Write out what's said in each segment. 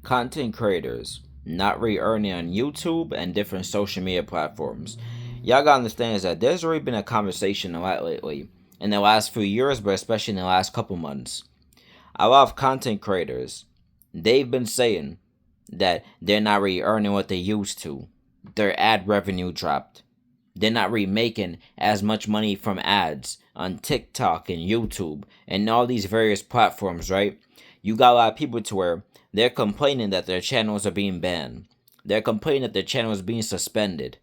Content creators not really earning on YouTube and different social media platforms. Y'all gotta understand is that there's already been a conversation a lot lately, in the last few years, but especially in the last couple months. A lot of content creators, they've been saying that they're not really earning what they used to. Their ad revenue dropped. They're not really making as much money from ads on TikTok and YouTube and all these various platforms, right? You got a lot of people to where they're complaining that their channels are being banned. They're complaining that their channel is being suspended,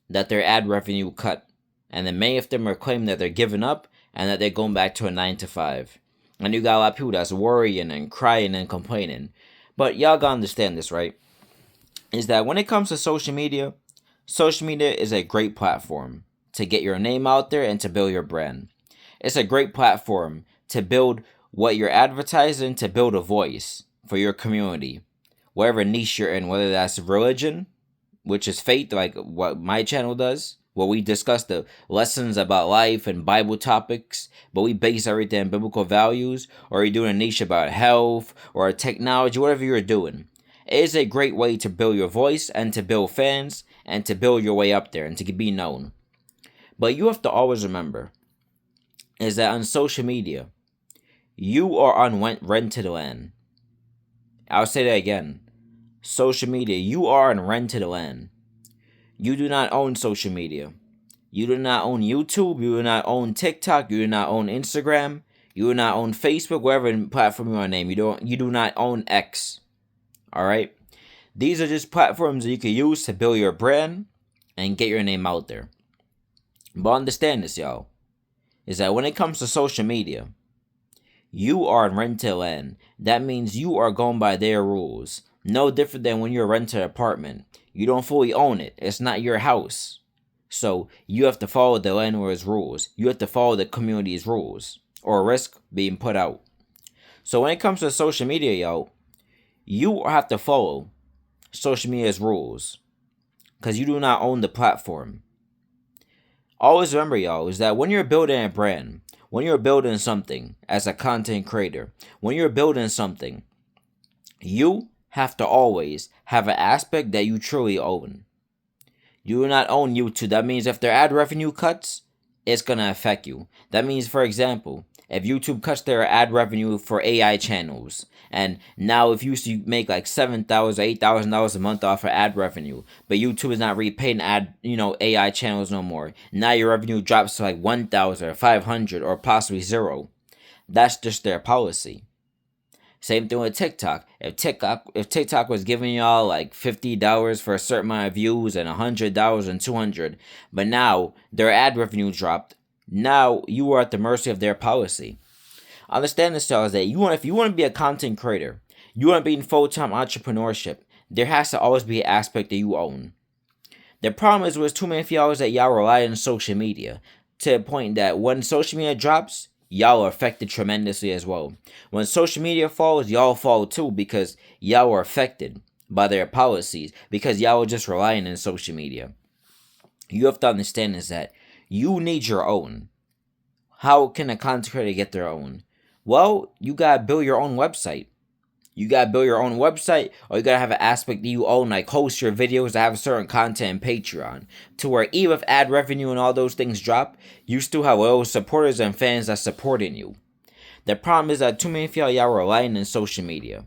that their ad revenue cut. And then many of them are claiming that they're giving up and that they're going back to a 9 to 5. And you got a lot of people that's worrying and crying and complaining. But y'all gotta understand this, right? Is that when it comes to social media is a great platform to get your name out there and to build your brand. It's a great platform to build what you're advertising, to build a voice for your community, whatever niche you're in, whether that's religion, which is faith, like what my channel does, where we discuss the lessons about life and Bible topics, but we base everything on biblical values, or you're doing a niche about health or technology, whatever you're doing. It is a great way to build your voice and to build fans and to build your way up there and to be known. But you have to always remember is that on social media, you are on rented land. I'll say that again. Social media, you are on rented land. You do not own social media. You do not own YouTube. You do not own TikTok. You do not own Instagram. You do not own Facebook, whatever platform you want to name. You do not own X. All right? These are just platforms that you can use to build your brand and get your name out there. But understand this, y'all, is that when it comes to social media, you are in rented land. That means you are going by their rules. No different than when you're renting an apartment. You don't fully own it. It's not your house. So you have to follow the landlord's rules. You have to follow the community's rules, or risk being put out. So when it comes to social media, y'all, you have to follow social media's rules because you do not own the platform. Always remember, y'all, is that when you're building a brand, when you're building something as a content creator, when you're building something, you have to always have an aspect that you truly own. You do not own YouTube. That means if their ad revenue cuts, it's going to affect you. That means, for example, if YouTube cuts their ad revenue for AI channels, and now if you used to make like $7,000, $8,000 a month off of ad revenue, but YouTube is not really paying AI channels no more. Now your revenue drops to like 1,000 or 500 or possibly zero. That's just their policy. Same thing with TikTok. If TikTok was giving y'all like $50 for a certain amount of views and $100 and $200, but now their ad revenue dropped, now you are at the mercy of their policy. Understand this, y'all, is that if you want to be a content creator, you want to be in full-time entrepreneurship, there has to always be an aspect that you own. The problem is with too many of y'all is that y'all rely on social media to the point that when social media drops, y'all are affected tremendously as well. When social media falls, y'all fall too because y'all are affected by their policies because y'all are just relying on social media. You have to understand is that you need your own. How can a content creator get their own? Well, you gotta build your own website. You gotta build your own website, or you gotta have an aspect that you own, like host your videos that have certain content in Patreon, to where even if ad revenue and all those things drop, you still have loyal supporters and fans that's supporting you. The problem is that too many of y'all are relying on social media.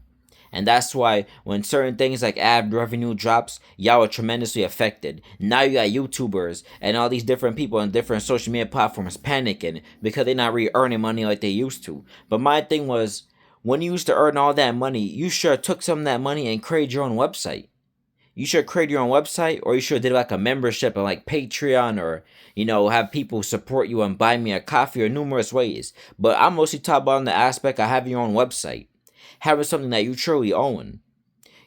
And that's why when certain things like ad revenue drops, y'all are tremendously affected. Now you got YouTubers and all these different people on different social media platforms panicking because they're not really earning money like they used to. But my thing was, when you used to earn all that money, you should have took some of that money and created your own website. You should create your own website, or you should have did like a membership on like Patreon, or have people support you and buy me a coffee, or numerous ways. But I'm mostly talking about the aspect of having your own website, having something that you truly own.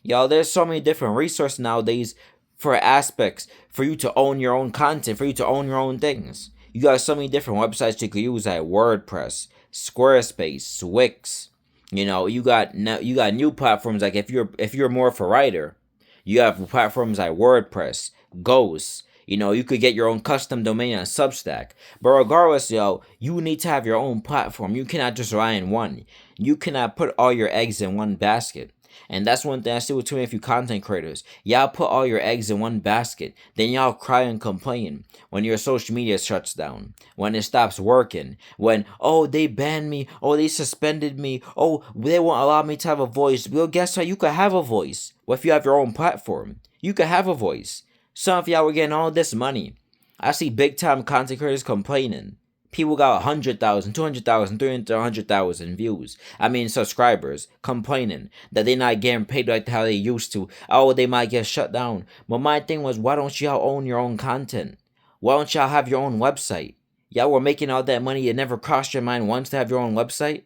Y'all, there's so many different resources nowadays for aspects for you to own your own content, for you to own your own things. You got so many different websites you could use, like WordPress, Squarespace, Wix. You got new platforms, like if you're more of a writer, you have platforms like WordPress, Ghost. You could get your own custom domain on Substack. But regardless, you need to have your own platform. You cannot just rely on one. You cannot put all your eggs in one basket. And that's one thing I see with too many content creators. Y'all put all your eggs in one basket. Then y'all cry and complain when your social media shuts down. When it stops working. When, oh, they banned me. Oh, they suspended me. Oh, they won't allow me to have a voice. Well, guess what? You could have a voice. What if you have your own platform? You could have a voice. Some of y'all were getting all this money. I see big time content creators complaining. People got 100,000, 200,000, 300,000 views. Subscribers complaining that they're not getting paid like how they used to. Oh, they might get shut down. But my thing was, why don't y'all own your own content? Why don't y'all have your own website? Y'all were making all that money. It never crossed your mind once to have your own website?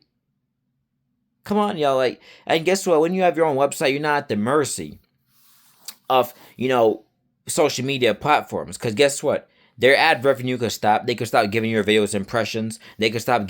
Come on, y'all. And guess what? When you have your own website, you're not at the mercy of, social media platforms. Because guess what? Their ad revenue could stop. They could stop giving your videos impressions. They could stop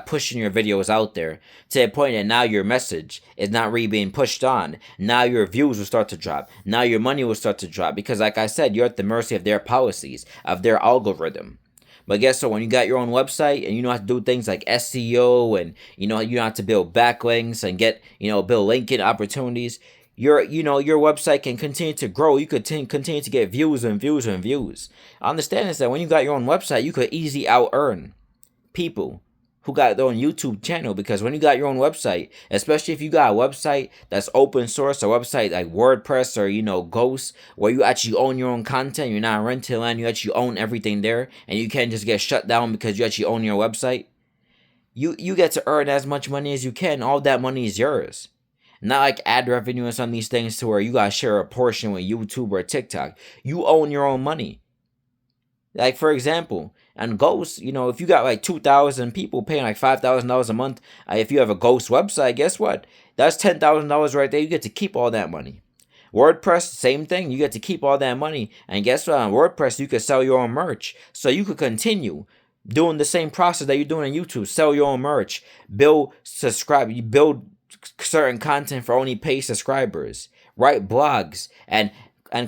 pushing your videos out there to the point that now your message is not really being pushed on. Now your views will start to drop. Now your money will start to drop because, like I said, you're at the mercy of their policies, of their algorithm. But guess what? When you got your own website and you know how to do things like SEO and you know how to build backlinks and get build linking opportunities, your website can continue to grow. You could continue to get views and views and views. Understand is that when you got your own website, you could easily out earn people who got their own YouTube channel, because when you got your own website, especially if you got a website that's open source, a website like WordPress or Ghost, where you actually own your own content, you're not renting land, you actually own everything there, and you can't just get shut down because you actually own your website. You get to earn as much money as you can. All that money is yours. Not like ad revenue and some of these things to where you gotta share a portion with YouTube or TikTok. You own your own money. Like, for example, on Ghost, if you got like 2,000 people paying like $5,000 a month, if you have a Ghost website, guess what? That's $10,000 right there. You get to keep all that money. WordPress, same thing. You get to keep all that money. And guess what? On WordPress, you could sell your own merch. So you could continue doing the same process that you're doing on YouTube. Sell your own merch. You build certain content for only paid subscribers. Write blogs and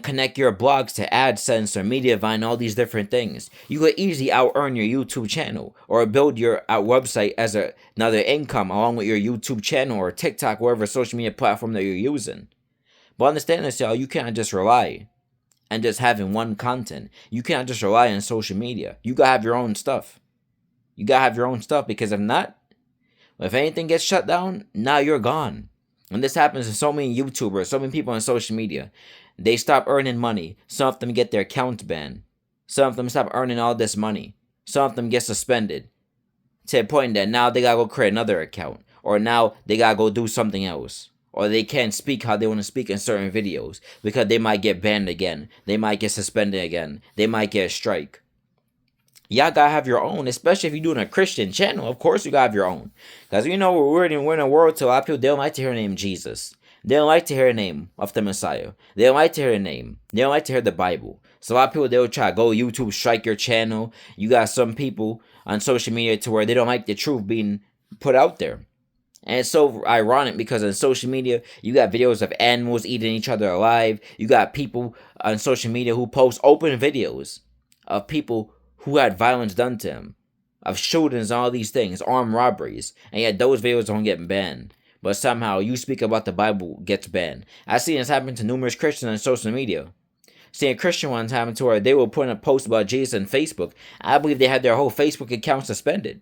connect your blogs to AdSense or Mediavine, all these different things. You could easily out earn your YouTube channel or build your website as another income along with your YouTube channel or TikTok, whatever social media platform that you're using. But understand this, y'all, you can't just rely on just having one content. You can't just rely on social media. You gotta have your own stuff. Because if not, if anything gets shut down, now you're gone. And this happens to so many YouTubers, so many people on social media. They stop earning money. Some of them get their accounts banned. Some of them stop earning all this money. Some of them get suspended. To the point that now they gotta go create another account. Or now they gotta go do something else. Or they can't speak how they want to speak in certain videos. Because they might get banned again. They might get suspended again. They might get a strike. Y'all gotta have your own, especially if you're doing a Christian channel. Of course you gotta have your own. Because we're in a world to a lot of people, they don't like to hear the name Jesus. They don't like to hear the name of the Messiah. They don't like to hear the name. They don't like to hear the Bible. So a lot of people, they'll try to go YouTube, strike your channel. You got some people on social media to where they don't like the truth being put out there. And it's so ironic because on social media, you got videos of animals eating each other alive. You got people on social media who post open videos of people who had violence done to them, of shootings and all these things, armed robberies. And yet those videos don't get banned. But somehow you speak about the Bible gets banned. I've seen this happen to numerous Christians on social media. Seeing a Christian ones happen to where they will put in a post about Jesus on Facebook. I believe they had their whole Facebook account suspended.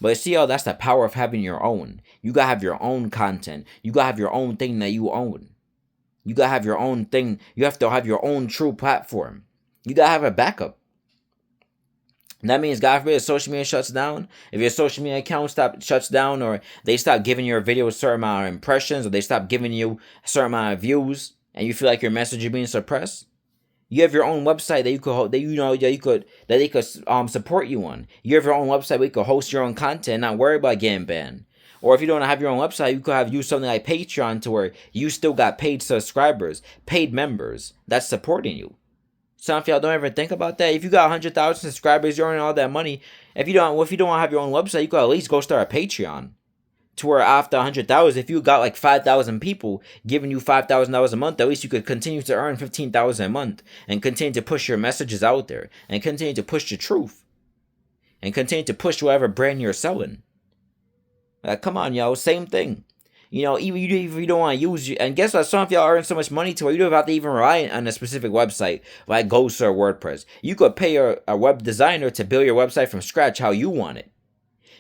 But see, that's the power of having your own. You gotta have your own content. You gotta have your own thing that you own. You gotta have your own thing. You have to have your own true platform. You gotta have a backup. That means, God forbid, if social media shuts down, if your social media account shuts down, or they stop giving your video a certain amount of impressions, or they stop giving you a certain amount of views, and you feel like your message is being suppressed, you have your own website that they could support you on. You have your own website where you could host your own content, and not worry about getting banned. Or if you don't have your own website, you could use something like Patreon to where you still got paid subscribers, paid members that's supporting you. Some of y'all don't ever think about that. If you got 100,000 subscribers, you're earning all that money. If you don't have your own website, you could at least go start a Patreon. To where after 100,000, if you got like 5,000 people giving you $5,000 a month, at least you could continue to earn 15,000 a month and continue to push your messages out there and continue to push the truth and continue to push whatever brand you're selling. Come on, y'all, same thing. You know, even if you don't want to use you, and guess what? Some of y'all earn so much money to where you don't have to even rely on a specific website like Ghost or WordPress. You could pay a web designer to build your website from scratch how you want it.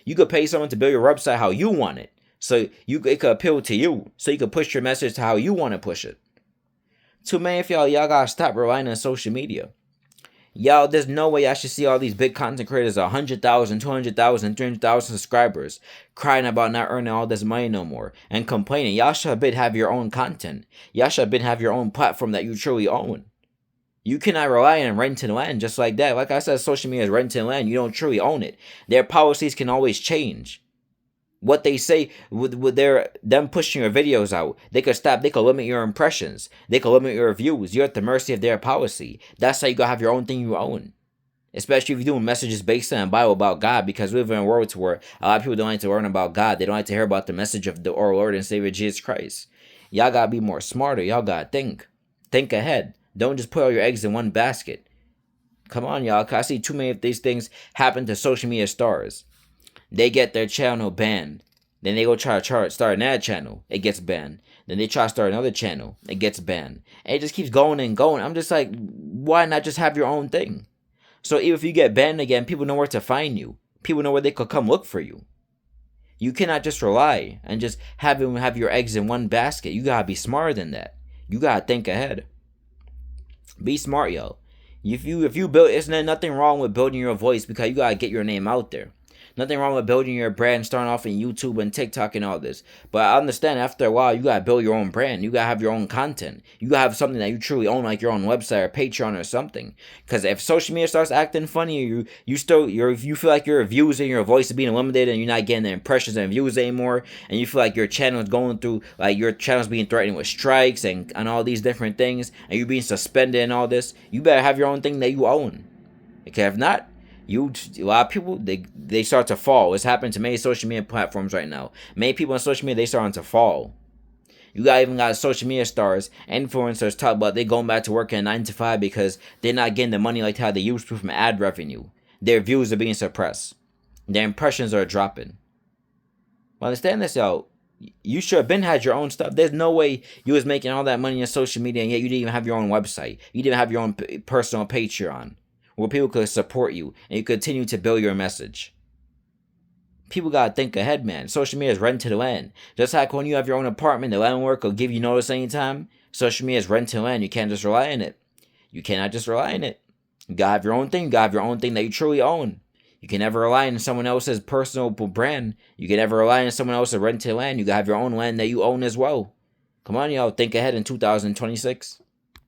You could pay someone to build your website how you want it. So it could appeal to you. So you could push your message to how you want to push it. Too many of y'all gotta stop relying on social media. Y'all, there's no way I should see all these big content creators, 100,000, 200,000, 300,000 subscribers, crying about not earning all this money no more and complaining. Y'all should have your own content. Y'all should have your own platform that you truly own. You cannot rely on renting land just like that. Like I said, social media is renting land. You don't truly own it. Their policies can always change. What they say with them pushing your videos out, they could limit your impressions, they could limit your views. You're at the mercy of their policy. That's how you gotta have your own thing you own. Especially if you're doing messages based on the Bible about God, because we live in a world where a lot of people don't like to learn about God. They don't like to hear about the message of our Lord and Savior Jesus Christ. Y'all gotta be more smarter. Y'all gotta think ahead. Don't just put all your eggs in one basket. Come on, y'all. Cause I see too many of these things happen to social media stars. They get their channel banned. Then they go try to start an ad channel. It gets banned. Then they try to start another channel. It gets banned. And it just keeps going and going. I'm just like, why not just have your own thing? So even if you get banned again, people know where to find you. People know where they could come look for you. You cannot just rely and just have your eggs in one basket. You gotta be smarter than that. You gotta think ahead. Be smart, yo. If you build, isn't nothing wrong with building your voice, because you gotta get your name out there. Nothing wrong with building your brand, starting off in YouTube and TikTok and all this. But I understand after a while, you gotta build your own brand. You gotta have your own content. You gotta have something that you truly own, like your own website or Patreon or something. Because if social media starts acting funny, if you feel like your views and your voice is being eliminated and you're not getting the impressions and views anymore, and you feel like your channel is going through, like your channel's being threatened with strikes and all these different things, and you're being suspended and all this, you better have your own thing that you own. Okay, if not, a lot of people, they start to fall. It's happening to many social media platforms right now. Many people on social media, they starting to fall. You even got social media stars, influencers talk about they going back to work in 9 to 5 because they're not getting the money like how they used to from ad revenue. Their views are being suppressed. Their impressions are dropping. Well, understand this, y'all. You should have been had your own stuff. There's no way you was making all that money on social media and yet you didn't even have your own website. You didn't have your own personal Patreon where people could support you and you continue to build your message. People gotta think ahead, man. Social media is rent to the land. Just like when you have your own apartment, the landlord will give you notice anytime. Social media is rent to the land. You can't just rely on it. You cannot just rely on it. You gotta have your own thing. You gotta have your own thing that you truly own. You can never rely on someone else's personal brand. You can never rely on someone else's rent to the land. You gotta have your own land that you own as well. Come on, y'all. Think ahead in 2026.